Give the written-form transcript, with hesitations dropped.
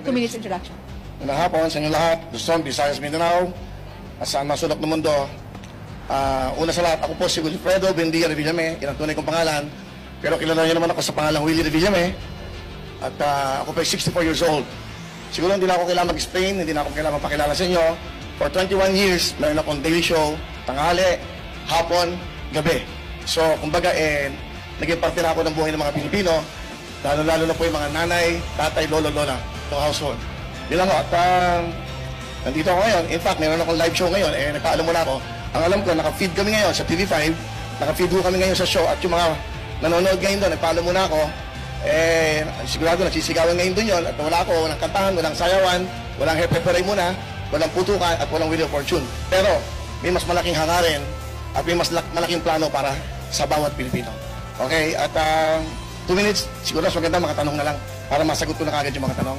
2 minutes introduction. Magandang hapon sa inyo lahat, Luzon, Visayas, Mindanao, at saan masulok ng mundo. Una sa lahat, ako po si Wilfredo Bendia Revillame, yan ang tunay kong pangalan. Pero kilala niyo naman ako sa pangalang Willie Revillame. At ako po ay 64 years old. Siguro hindi na ako kailangan mag-explain, hindi na ako kailangan magpakilala sa inyo. For 21 years, meron akong daily show, tanghali, hapon, gabi. So, kumbaga, naging parte na ako ng buhay ng mga Pilipino, lalo-lalo na po yung mga nanay, tatay, lolo, lola, ng household. Yun lang ako. At nandito ako ngayon. In fact, meron akong live show ngayon. Nagpaalam muna ako. Ang alam ko, naka-feed kami ngayon sa TV5. Naka-feed ko kami ngayon sa show. At yung mga nanonood ngayon doon, nagpaalam muna ako. Sigurado nagsisigawan ngayon doon yun. At wala ako, walang kantahan, walang sayawan, walang hepe-peray muna, walang putukan, at walang Wheel of Fortune. Pero, may mas malaking hangarin at may mas malaking plano para sa bawat Pilipino. Okay? At 2 minutes, siguro mas maganda makatanong na lang para masagot ko na kagad yung mga tanong.